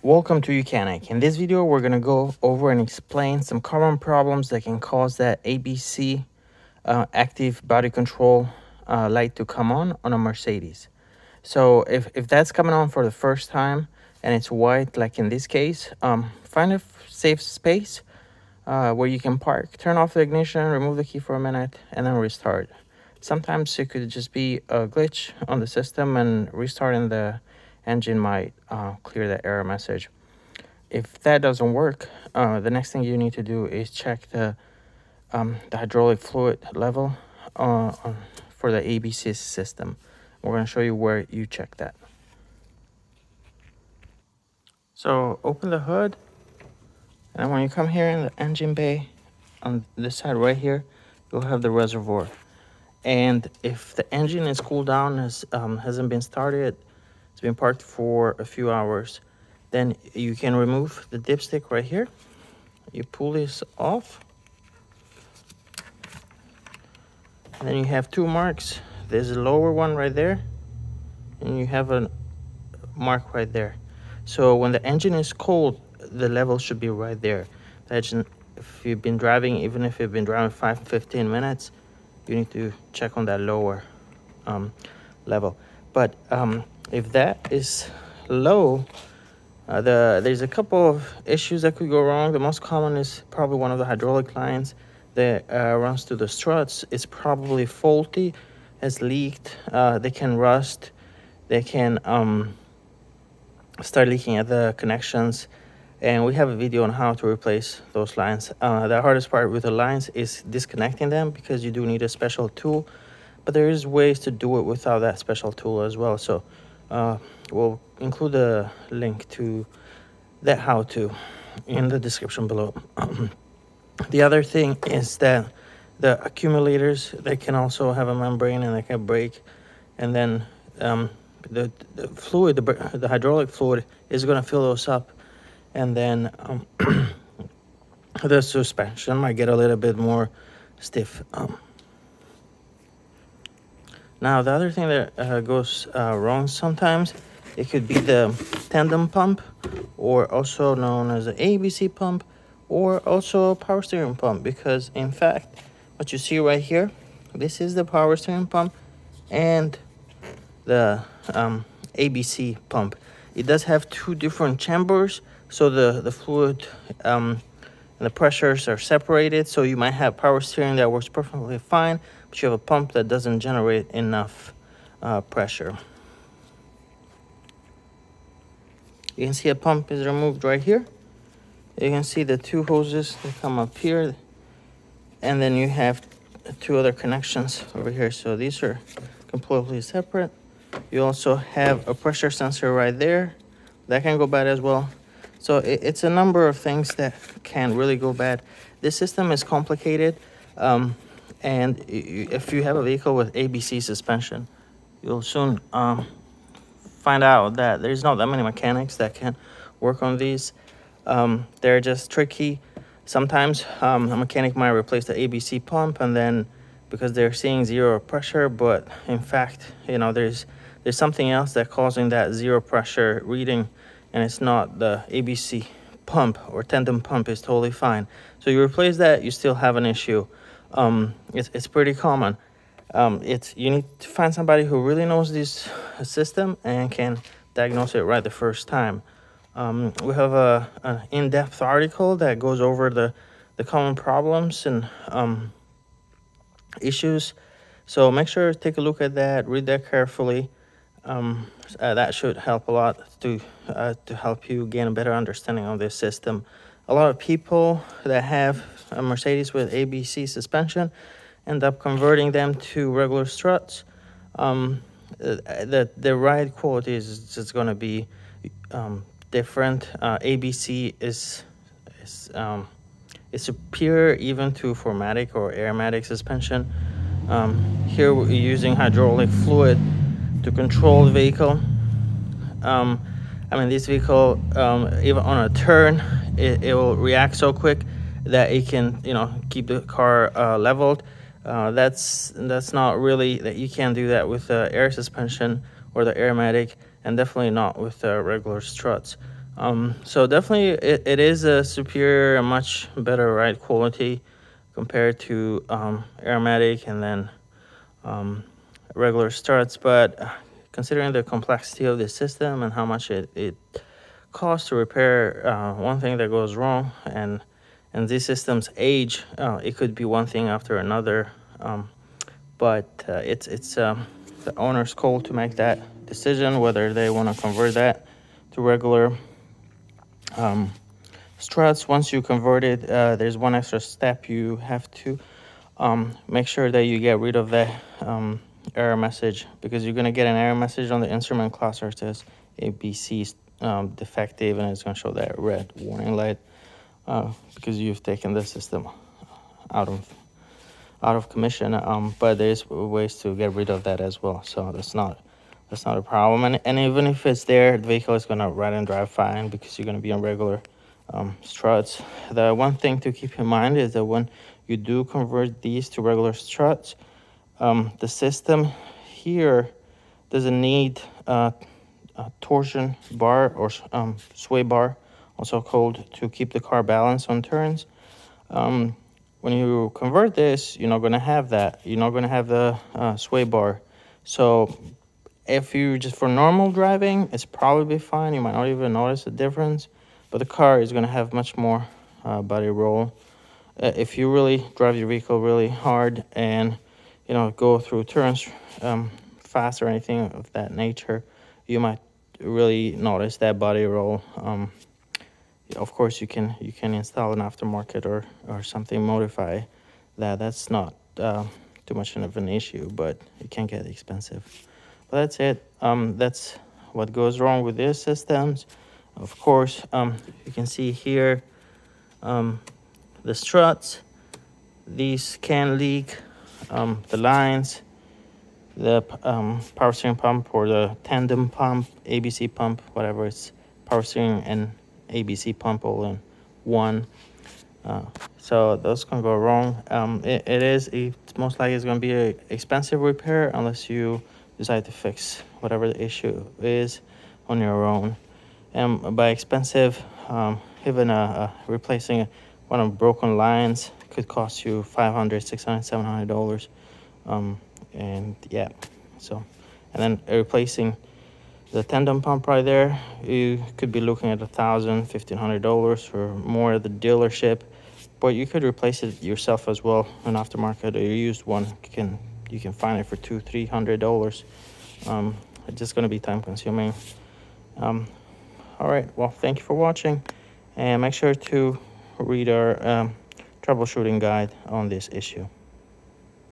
Welcome to YOUCANIC. In this video, we're going to go over and explain some common problems that can cause that ABC active body control light to come on a Mercedes. So if that's coming on for the first time and it's white, like in this case, find a safe space where you can park, turn off the ignition, remove the key for a minute, and then restart. Sometimes it could just be a glitch on the system, and restarting the engine might clear the error message. If that doesn't work, the next thing you need to do is check the hydraulic fluid level for the ABC system. We're going to show you where you check that. So open the hood, and when you come here in the engine bay, on this side right here, you'll have the reservoir. And if the engine is cooled down, hasn't been started, it's been parked for a few hours, then you can remove the dipstick right here. You pull this off, and then you have two marks. There's a lower one right there, and you have a mark right there. So when the engine is cold, the level should be right there. If you've been driving, even if you've been driving 15 minutes, you need to check on that lower level. But if that is low, there's a couple of issues that could go wrong. The most common is probably one of the hydraulic lines that runs to the struts. It's probably faulty, has leaked. They can rust. They can start leaking at the connections. And we have a video on how to replace those lines. The hardest part with the lines is disconnecting them, because you do need a special tool. But there is ways to do it without that special tool as well. So we'll include a link to that how-to in the description below. The other thing is that the accumulators, they can also have a membrane and they can break. And then the fluid, the hydraulic fluid is going to fill those up. And then the suspension might get a little bit more stiff. Now, the other thing that goes wrong sometimes, it could be the Tandem pump, or also known as the ABC pump, or also a power steering pump. Because in fact, what you see right here, this is the power steering pump and the ABC pump. It does have two different chambers, so the fluid and the pressures are separated. So you might have power steering that works perfectly fine, but you have a pump that doesn't generate enough pressure. You can see a pump is removed right here. You can see the two hoses that come up here, and then you have two other connections over here. So these are completely separate. You also have a pressure sensor right there that can go bad as well. So it's a number of things that can really go bad. This system is complicated, and if you have a vehicle with ABC suspension, you'll soon find out that there's not that many mechanics that can work on these. They're just tricky. Sometimes a mechanic might replace the ABC pump, and then because they're seeing zero pressure, but in fact, you know, there's something else that's causing that zero pressure reading, and it's not the ABC pump or Tandem pump is totally fine. So you replace that, you still have an issue. It's pretty common. You need to find somebody who really knows this system and can diagnose it right the first time. We have an in-depth article that goes over the common problems and issues. So make sure to take a look at that, read that carefully. That should help a lot to help you gain a better understanding of this system. A lot of people that have a Mercedes with ABC suspension end up converting them to regular struts. The ride quality is just going to be different. ABC is superior even to 4MATIC or Airmatic suspension. Here we're using hydraulic fluid to control the vehicle. I mean, this vehicle, even on a turn, it will react so quick that it can, you know, keep the car leveled. That's not really, that you can't do that with the air suspension or the Airmatic, and definitely not with regular struts. So definitely it is a superior and much better ride quality compared to aromatic and then regular struts. But considering the complexity of the system and how much it costs to repair, one thing that goes wrong and these systems age, it could be one thing after another. But it's the owner's call to make that decision whether they want to convert that to regular struts. Once you convert it, there's one extra step. You have to make sure that you get rid of that error message, because you're going to get an error message on the instrument cluster that says ABC defective, and it's going to show that red warning light because you've taken the system out of commission. But there's ways to get rid of that as well, so that's not a problem. And even if it's there, the vehicle is going to ride and drive fine because you're going to be on regular struts. The one thing to keep in mind is that when you do convert these to regular struts, the system here doesn't need a torsion bar or sway bar, also called, to keep the car balanced on turns. When you convert this, you're not going to have that. You're not going to have the sway bar. So if you just for normal driving, it's probably fine. You might not even notice a difference, but the car is going to have much more body roll. If you really drive your vehicle really hard and go through turns fast or anything of that nature, you might really notice that body roll. Of course, you can install an aftermarket or something, modify that. That's not too much of an issue, but it can get expensive. But that's it. That's what goes wrong with these systems. Of course, you can see here the struts. These can leak the lines, the power steering pump or the Tandem pump, ABC pump, whatever. It's power steering and ABC pump all in one. So those can go wrong. It's most likely it's going to be an expensive repair unless you decide to fix whatever the issue is on your own. And by expensive, even replacing one of broken lines could cost you $500, $600, $700. And yeah, so, and then replacing the Tandem pump right there, you could be looking at $1,000, $1,500 or more at the dealership. But you could replace it yourself as well, an aftermarket or used one. You can find it for $200, $300. It's just going to be time consuming. All right, well, thank you for watching, and make sure to read our troubleshooting guide on this issue.